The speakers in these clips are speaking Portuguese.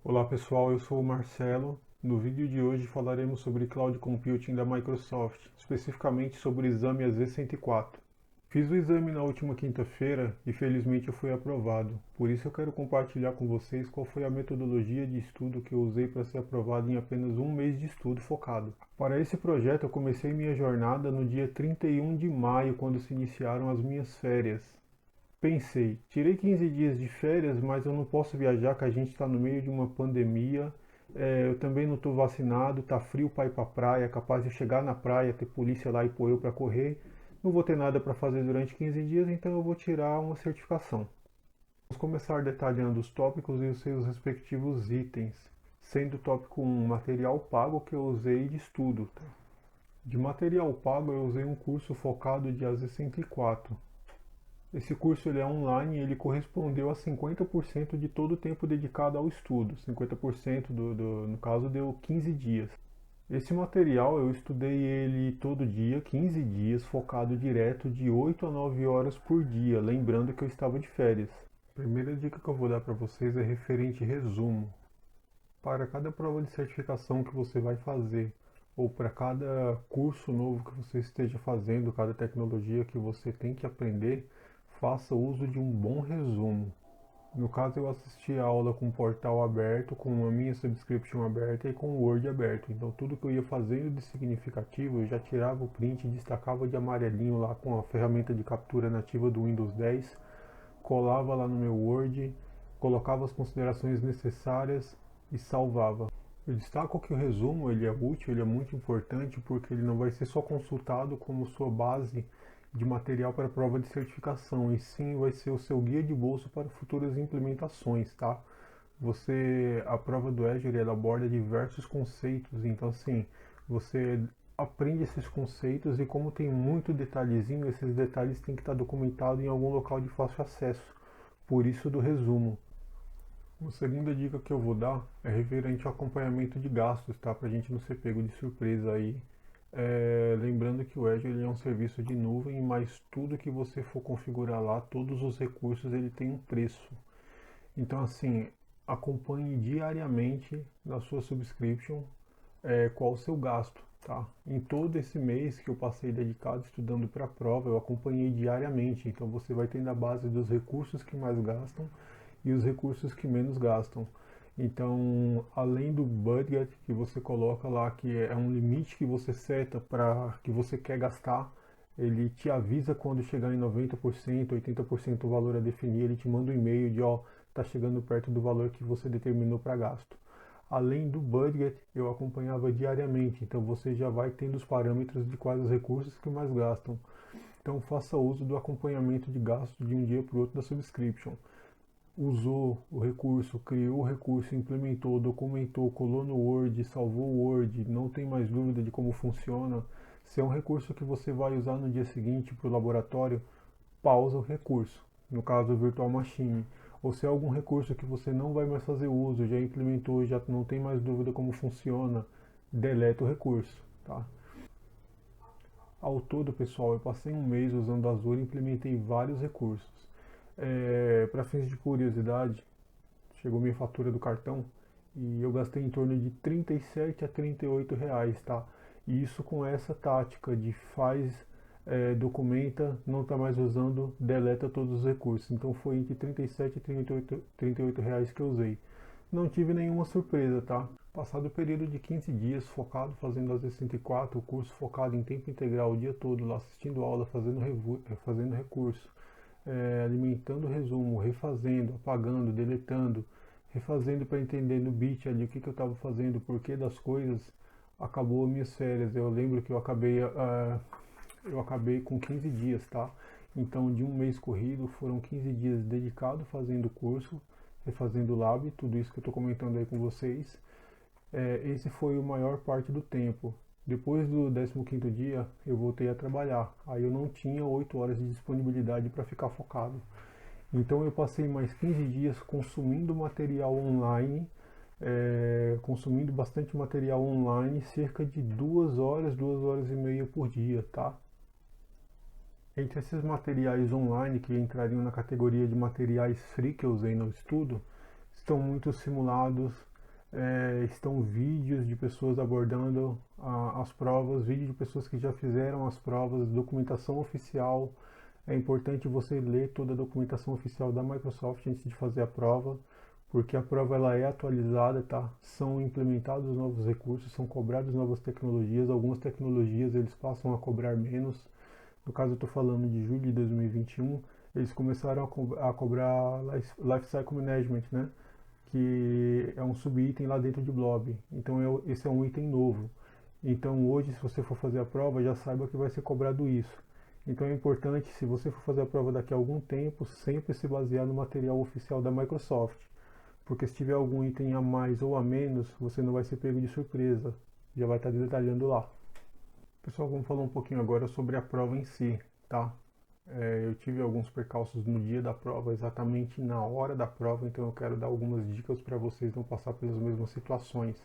Olá pessoal, eu sou o Marcelo. No vídeo de hoje falaremos sobre Cloud Computing da Microsoft, especificamente sobre o exame AZ-104. Fiz o exame na última quinta-feira e felizmente eu fui aprovado. Por isso eu quero compartilhar com vocês qual foi a metodologia de estudo que eu usei para ser aprovado em apenas um mês de estudo focado. Para esse projeto eu comecei minha jornada no dia 31 de maio, quando se iniciaram as minhas férias. Pensei, tirei 15 dias de férias, mas eu não posso viajar, que a gente está no meio de uma pandemia. Eu também não estou vacinado, tá frio para ir para praia, é capaz de eu chegar na praia, ter polícia lá e pôr eu para correr. Não vou ter nada para fazer durante 15 dias, então eu vou tirar uma certificação. Vamos começar detalhando os tópicos e os seus respectivos itens, sendo o tópico 1 material pago que eu usei de estudo. Tá? De material pago eu usei um curso focado de AZ-104. Esse curso ele é online e ele correspondeu a 50% de todo o tempo dedicado ao estudo. 50% no caso deu 15 dias. Esse material eu estudei ele todo dia, 15 dias, focado direto de 8 a 9 horas por dia, lembrando que eu estava de férias. A primeira dica que eu vou dar para vocês é referente resumo. Para cada prova de certificação que você vai fazer, ou para cada curso novo que você esteja fazendo, cada tecnologia que você tem que aprender, faça uso de um bom resumo. No caso, eu assisti a aula com o portal aberto, com a minha subscription aberta e com o Word aberto. Então, tudo que eu ia fazendo de significativo, eu já tirava o print e destacava de amarelinho lá com a ferramenta de captura nativa do Windows 10, colava lá no meu Word, colocava as considerações necessárias e salvava. Eu destaco que o resumo ele é útil, ele é muito importante porque ele não vai ser só consultado como sua base de material para prova de certificação, e sim vai ser o seu guia de bolso para futuras implementações, tá? A prova do Azure ela aborda diversos conceitos, então assim, você aprende esses conceitos e como tem muito detalhezinho, esses detalhes têm que estar documentados em algum local de fácil acesso. Por isso do resumo. Uma segunda dica que eu vou dar é referente ao acompanhamento de gastos, tá? Para a gente não ser pego de surpresa aí. Lembrando que o Azure ele é um serviço de nuvem, mas tudo que você for configurar lá, todos os recursos, ele tem um preço. Então, assim, acompanhe diariamente na sua subscription qual o seu gasto, tá? Em todo esse mês que eu passei dedicado estudando para a prova, eu acompanhei diariamente. Então, você vai tendo a base dos recursos que mais gastam e os recursos que menos gastam. Então, além do budget que você coloca lá, que é um limite que você seta para que você quer gastar, ele te avisa quando chegar em 90%, 80% do valor a definir, ele te manda um e-mail de ó, tá chegando perto do valor que você determinou para gasto. Além do budget, eu acompanhava diariamente, então você já vai tendo os parâmetros de quais os recursos que mais gastam. Então faça uso do acompanhamento de gastos de um dia para o outro da subscription. Usou o recurso, criou o recurso, implementou, documentou, colou no Word, salvou o Word, não tem mais dúvida de como funciona. Se é um recurso que você vai usar no dia seguinte para o laboratório, pausa o recurso, no caso o Virtual Machine. Ou se é algum recurso que você não vai mais fazer uso, já implementou, já não tem mais dúvida como funciona, deleta o recurso, tá? Ao todo, pessoal, eu passei um mês usando o Azure e implementei vários recursos. Para fins de curiosidade, chegou minha fatura do cartão e eu gastei em torno de 37 a 38 reais, tá? E isso com essa tática de documenta, não está mais usando, deleta todos os recursos. Então foi entre 37 e 38 reais que eu usei. Não tive nenhuma surpresa, tá? Passado o período de 15 dias focado fazendo a Z104, o curso focado em tempo integral o dia todo, lá assistindo aula, fazendo recurso, alimentando o resumo, refazendo, apagando, deletando, refazendo para entender no bit ali o que eu estava fazendo, o porquê das coisas, acabou minhas férias. Eu lembro que eu acabei com 15 dias, tá? Então, de um mês corrido, foram 15 dias dedicados fazendo o curso, refazendo o lab, tudo isso que eu estou comentando aí com vocês. Esse foi a maior parte do tempo. Depois do 15º dia, eu voltei a trabalhar. Aí eu não tinha 8 horas de disponibilidade para ficar focado. Então eu passei mais 15 dias consumindo material online, consumindo bastante material online, cerca de 2 horas, 2 horas e meia por dia, tá? Entre esses materiais online que entrariam na categoria de materiais free que eu usei no estudo, estão muitos simulados, estão vídeos de pessoas abordando as provas, vídeos de pessoas que já fizeram as provas, documentação oficial. É importante você ler toda a documentação oficial da Microsoft antes de fazer a prova, porque a prova ela é atualizada, tá? São implementados novos recursos, são cobradas novas tecnologias, algumas tecnologias eles passam a cobrar menos. No caso eu estou falando de julho de 2021, eles começaram a cobrar Lifecycle Management, né? Que é um subitem lá dentro de Blob. Então esse é um item novo. Então hoje, se você for fazer a prova, já saiba que vai ser cobrado isso. Então é importante, se você for fazer a prova daqui a algum tempo, sempre se basear no material oficial da Microsoft. Porque se tiver algum item a mais ou a menos, você não vai ser pego de surpresa. Já vai estar detalhando lá. Pessoal, vamos falar um pouquinho agora sobre a prova em si, tá? Eu tive alguns percalços no dia da prova, exatamente na hora da prova, então eu quero dar algumas dicas para vocês não passar pelas mesmas situações.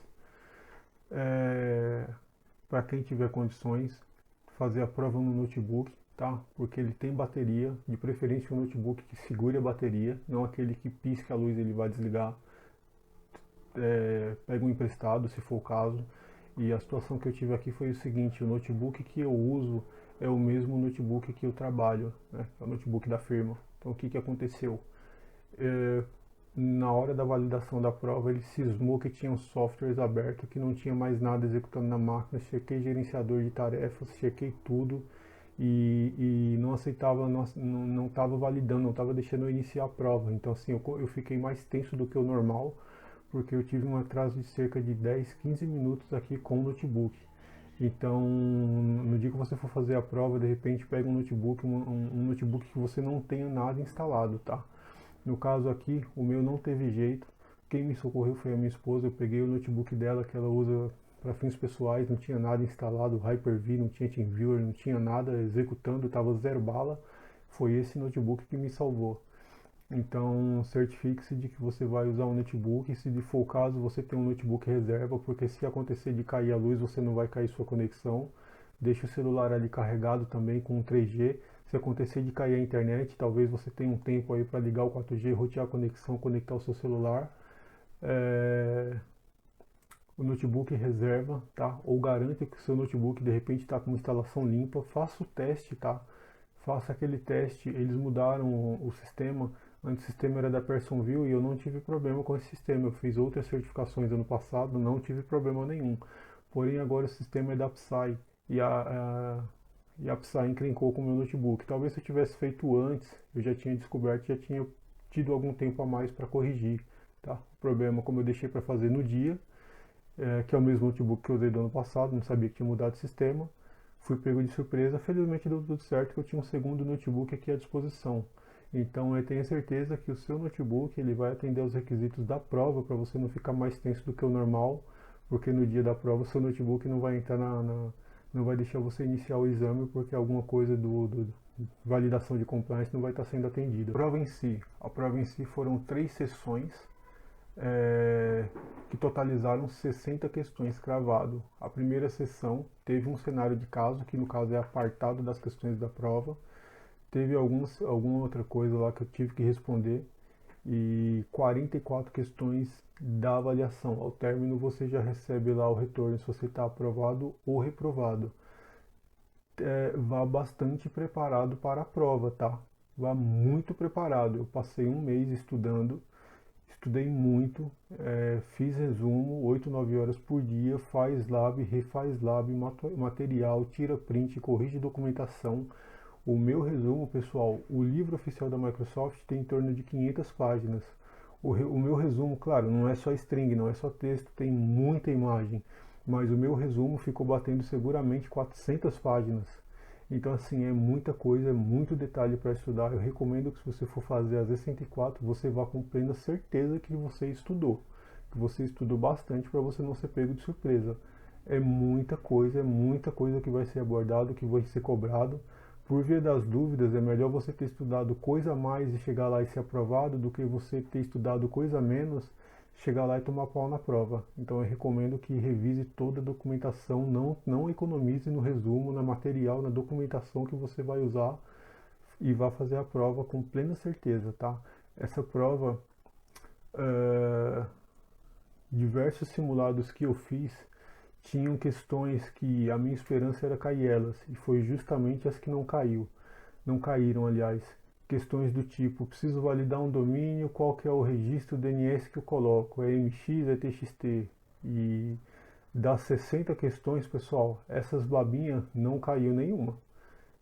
Para quem tiver condições, fazer a prova no notebook, tá? Porque ele tem bateria, de preferência um notebook que segure a bateria, não aquele que pisca a luz e ele vai desligar. Pega um emprestado, se for o caso. E a situação que eu tive aqui foi o seguinte: o notebook que eu uso é o mesmo notebook que eu trabalho, né? É o notebook da firma. Então o que que aconteceu? Na hora da validação da prova, ele cismou que tinham softwares abertos, que não tinha mais nada executando na máquina. Chequei gerenciador de tarefas, chequei tudo e não aceitava, não estava validando, não estava deixando eu iniciar a prova. Então assim, eu fiquei mais tenso do que o normal, porque eu tive um atraso de cerca de 10, 15 minutos aqui com o notebook. Então, no dia que você for fazer a prova, de repente pega um notebook, um notebook que você não tenha nada instalado, tá? No caso aqui, o meu não teve jeito. Quem me socorreu foi a minha esposa. Eu peguei o notebook dela que ela usa para fins pessoais, não tinha nada instalado, Hyper-V, não tinha TeamViewer, não tinha nada executando, estava zero bala. Foi esse notebook que me salvou. Então, certifique-se de que você vai usar um notebook, e se for o caso, você tem um notebook reserva, porque se acontecer de cair a luz, você não vai cair sua conexão. Deixe o celular ali carregado também com 3G. Se acontecer de cair a internet, talvez você tenha um tempo aí para ligar o 4G, rotear a conexão, conectar o seu celular. O notebook reserva, tá? Ou garante que o seu notebook de repente está com uma instalação limpa. Faça o teste, tá? Faça aquele teste. Eles mudaram o sistema. Antes o sistema era da Personview e eu não tive problema com esse sistema. Eu fiz outras certificações ano passado, não tive problema nenhum. Porém agora o sistema é da Psy e a Psy encrencou com o meu notebook. Talvez se eu tivesse feito antes, eu já tinha descoberto, já tinha tido algum tempo a mais para corrigir, tá? O problema, como eu deixei para fazer no dia, que é o mesmo notebook que eu usei do ano passado, não sabia que tinha mudado o sistema. Fui pego de surpresa, felizmente deu tudo certo, que eu tinha um segundo notebook aqui à disposição. Então tenha certeza que o seu notebook ele vai atender aos requisitos da prova para você não ficar mais tenso do que o normal, porque no dia da prova o seu notebook não vai entrar não vai deixar você iniciar o exame porque alguma coisa do validação de compliance não vai estar sendo atendida. A prova em si foram 3 sessões, que totalizaram 60 questões cravado. A primeira sessão teve um cenário de caso, que no caso é apartado das questões da prova. Teve alguma outra coisa lá que eu tive que responder. E 44 questões da avaliação. Ao término você já recebe lá o retorno se você está aprovado ou reprovado. Vá bastante preparado para a prova, tá? Vá muito preparado. Eu passei um mês estudando. Estudei muito, fiz resumo, 8, 9 horas por dia, faz lab, refaz lab, material, tira print, corrige documentação. O meu resumo, pessoal, o livro oficial da Microsoft tem em torno de 500 páginas. O meu resumo, claro, não é só string, não é só texto, tem muita imagem, mas o meu resumo ficou batendo seguramente 400 páginas. Então, assim, é muita coisa, é muito detalhe para estudar. Eu recomendo que se você for fazer a Z104, você vá com plena certeza que você estudou bastante para você não ser pego de surpresa. É muita coisa que vai ser abordado, que vai ser cobrado. Por via das dúvidas, é melhor você ter estudado coisa a mais e chegar lá e ser aprovado do que você ter estudado coisa a menos, chegar lá e tomar pau na prova. Então eu recomendo que revise toda a documentação, não economize no resumo, na material, na documentação que você vai usar e vá fazer a prova com plena certeza, tá? Essa prova diversos simulados que eu fiz tinham questões que a minha esperança era cair elas, e foi justamente as que não caíram, aliás. Questões do tipo, preciso validar um domínio, qual que é o registro DNS que eu coloco? É MX, é TXT? E das 60 questões, pessoal, essas babinhas não caiu nenhuma.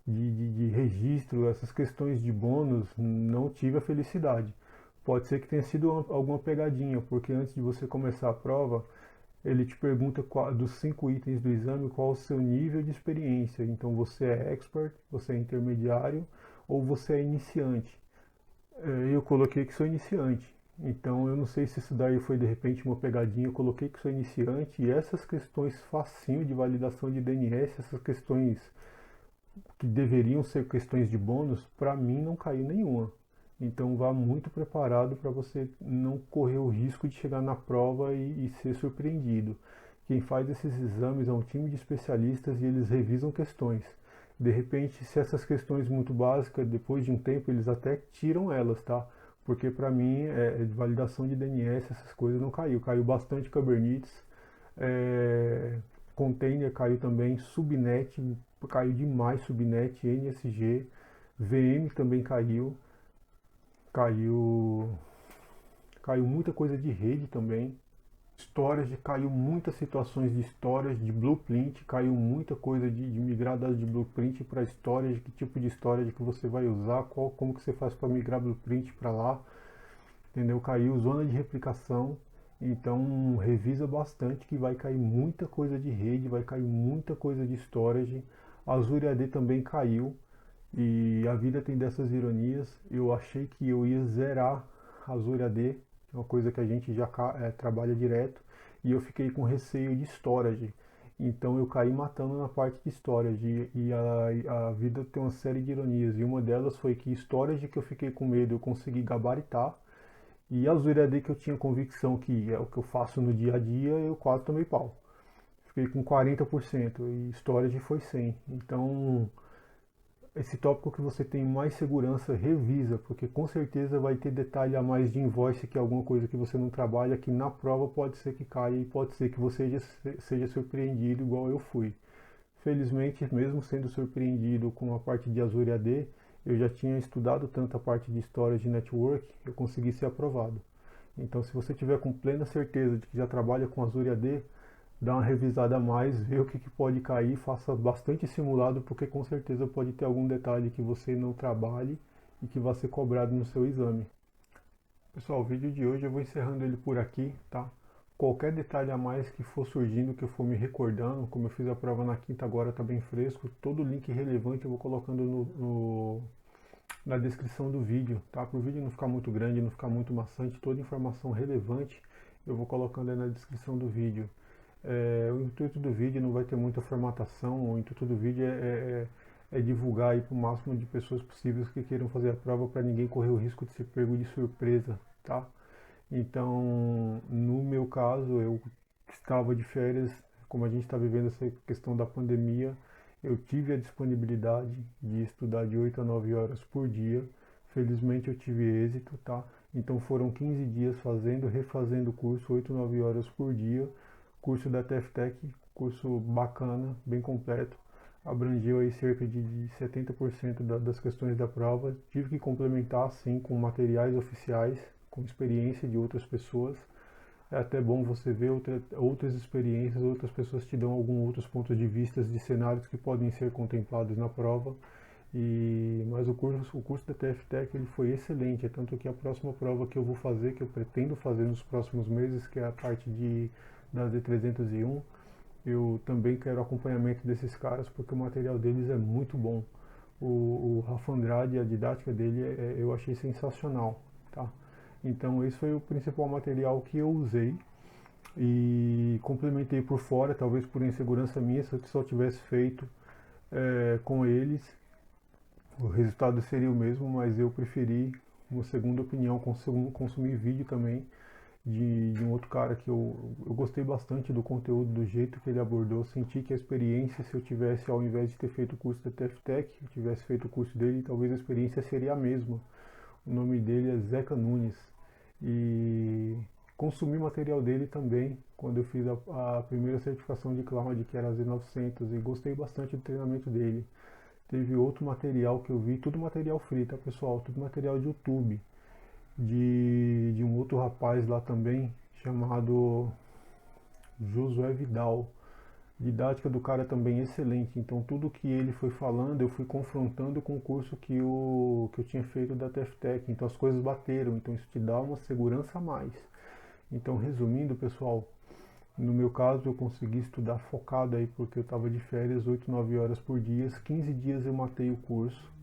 De registro, essas questões de bônus, não tive a felicidade. Pode ser que tenha sido alguma pegadinha, porque antes de você começar a prova, ele te pergunta dos 5 itens do exame qual o seu nível de experiência. Então você é expert, você é intermediário ou você é iniciante. Eu coloquei que sou iniciante. Então eu não sei se isso daí foi de repente uma pegadinha. Eu coloquei que sou iniciante e essas questões facinho de validação de DNS, essas questões que deveriam ser questões de bônus, para mim não caiu nenhuma. Então vá muito preparado para você não correr o risco de chegar na prova e ser surpreendido. Quem faz esses exames é um time de especialistas e eles revisam questões. De repente, se essas questões muito básicas, depois de um tempo eles até tiram elas, tá? Porque para mim, de validação de DNS, essas coisas não caiu. Caiu bastante Kubernetes, é, container caiu também, subnet caiu demais, subnet, NSG, VM também caiu, caiu muita coisa de rede também. Storage caiu muitas situações de storage, de blueprint, caiu muita coisa de migrar dados de blueprint para storage, que tipo de storage que você vai usar, como que você faz para migrar blueprint para lá, entendeu? Caiu zona de replicação, então revisa bastante que vai cair muita coisa de rede, vai cair muita coisa de storage. Azure AD também caiu e a vida tem dessas ironias. Eu achei que eu ia zerar Azure AD, uma coisa que a gente já trabalha direto, e eu fiquei com receio de storage. Então eu caí matando na parte de storage a vida tem uma série de ironias e uma delas foi que storage que eu fiquei com medo eu consegui gabaritar e Azure AD que eu tinha convicção que é o que eu faço no dia a dia eu quase tomei pau. Fiquei com 40% e storage foi 100%. Então esse tópico que você tem mais segurança, revisa, porque com certeza vai ter detalhe a mais de invoice, que é alguma coisa que você não trabalha, que na prova pode ser que caia e pode ser que você seja surpreendido igual eu fui. Felizmente, mesmo sendo surpreendido com a parte de Azure AD, eu já tinha estudado tanto a parte de storage e network, eu consegui ser aprovado. Então, se você tiver com plena certeza de que já trabalha com Azure AD, dá uma revisada a mais, vê o que pode cair, faça bastante simulado, porque com certeza pode ter algum detalhe que você não trabalhe e que vai ser cobrado no seu exame. Pessoal, o vídeo de hoje eu vou encerrando ele por aqui, tá? Qualquer detalhe a mais que for surgindo, que eu for me recordando, como eu fiz a prova na quinta agora, está bem fresco, todo link relevante eu vou colocando na descrição do vídeo, tá? Para o vídeo não ficar muito grande, não ficar muito maçante, toda informação relevante eu vou colocando aí na descrição do vídeo. O intuito do vídeo não vai ter muita formatação, o intuito do vídeo é divulgar para o máximo de pessoas possíveis que queiram fazer a prova para ninguém correr o risco de ser pego de surpresa, tá? Então, no meu caso, eu estava de férias, como a gente está vivendo essa questão da pandemia, eu tive a disponibilidade de estudar de 8 a 9 horas por dia. Felizmente eu tive êxito, tá? Então foram 15 dias fazendo, refazendo o curso, 8 a 9 horas por dia. Curso da TFTech, curso bacana, bem completo. Abrangeu aí cerca de 70% das questões da prova. Tive que complementar, sim, com materiais oficiais, com experiência de outras pessoas. É até bom você ver outras experiências, outras pessoas te dão alguns outros pontos de vista de cenários que podem ser contemplados na prova. Mas o curso da TFTech ele foi excelente, é tanto que a próxima prova que eu vou fazer, que eu pretendo fazer nos próximos meses, que é a parte da Z301, eu também quero acompanhamento desses caras, porque o material deles é muito bom. O Rafa Andrade, a didática dele, eu achei sensacional, tá? Então esse foi o principal material que eu usei e complementei por fora, talvez por insegurança minha, se eu só tivesse feito com eles, o resultado seria o mesmo, mas eu preferi uma segunda opinião, consumir vídeo também de um outro cara que eu gostei bastante do conteúdo, do jeito que ele abordou. Senti que a experiência, se eu tivesse, ao invés de ter feito o curso da TFTech, eu tivesse feito o curso dele, talvez a experiência seria a mesma. O nome dele é Zeca Nunes. E consumi material dele também quando eu fiz a primeira certificação de cloud, que era a Z900, e gostei bastante do treinamento dele. Teve outro material que eu vi, tudo material free, tá pessoal? Tudo material de YouTube, de um outro rapaz lá também, chamado Josué Vidal. Didática do cara também excelente, então tudo que ele foi falando eu fui confrontando com o curso que eu tinha feito da TFTech, então as coisas bateram, então isso te dá uma segurança a mais. Então resumindo pessoal, no meu caso eu consegui estudar focado aí porque eu estava de férias 8, 9 horas por dia, 15 dias eu matei o curso,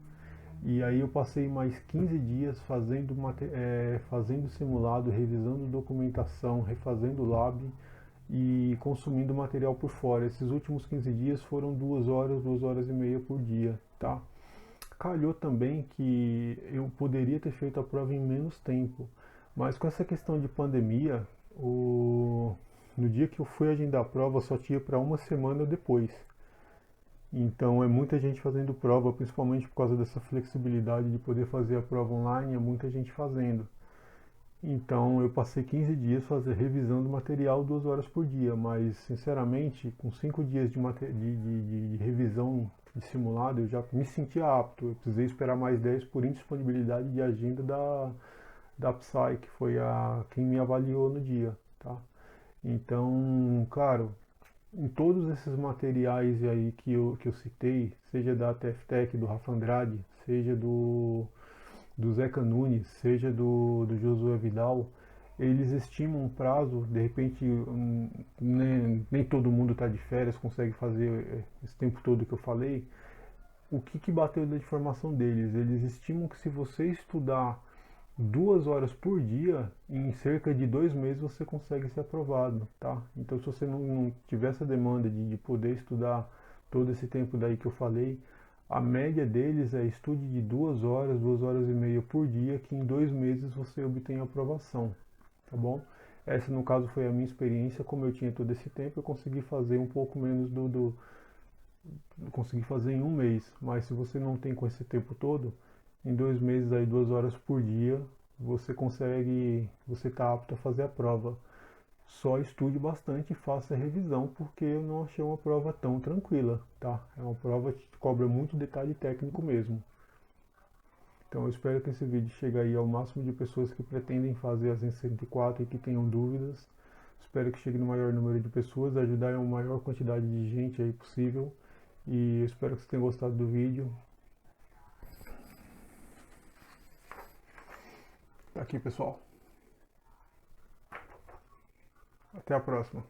e aí eu passei mais 15 dias fazendo simulado, revisando documentação, refazendo lab, e consumindo material por fora. Esses últimos 15 dias foram 2 horas e meia por dia, tá? Calhou também que eu poderia ter feito a prova em menos tempo, mas com essa questão de pandemia, no dia que eu fui agendar a prova só tinha para uma semana depois. Então é muita gente fazendo prova, principalmente por causa dessa flexibilidade de poder fazer a prova online, é muita gente fazendo. Então eu passei 15 dias revisando material 2 horas por dia, mas sinceramente, com 5 dias de revisão de simulado, eu já me sentia apto. Eu precisei esperar mais 10 por indisponibilidade de agenda da Psy, que foi quem me avaliou no dia, tá? Então, claro, em todos esses materiais aí que eu citei, seja da TFTech, do Rafa Andrade, seja do Zeca Nunes, seja do Josué Vidal, eles estimam um prazo, de repente nem todo mundo está de férias, consegue fazer esse tempo todo que eu falei. O que bateu da informação deles? Eles estimam que se você estudar 2 horas por dia, em cerca de 2 meses você consegue ser aprovado, tá? Então se você não tiver essa demanda de poder estudar todo esse tempo daí que eu falei, a média deles é estude de 2 horas, 2 horas e meia por dia, que em 2 meses você obtém a aprovação, tá bom? Essa no caso foi a minha experiência, como eu tinha todo esse tempo, eu consegui fazer um pouco menos consegui fazer em um mês, mas se você não tem com esse tempo todo, em 2 meses aí 2 horas por dia, você está apto a fazer a prova. Só estude bastante e faça a revisão, porque eu não achei uma prova tão tranquila, tá? É uma prova que cobra muito detalhe técnico mesmo. Então eu espero que esse vídeo chegue aí ao máximo de pessoas que pretendem fazer a Zen 104 e que tenham dúvidas. Espero que chegue no maior número de pessoas, ajudar a maior quantidade de gente aí possível. E eu espero que vocês tenham gostado do vídeo. Tá aqui pessoal. Até a próxima.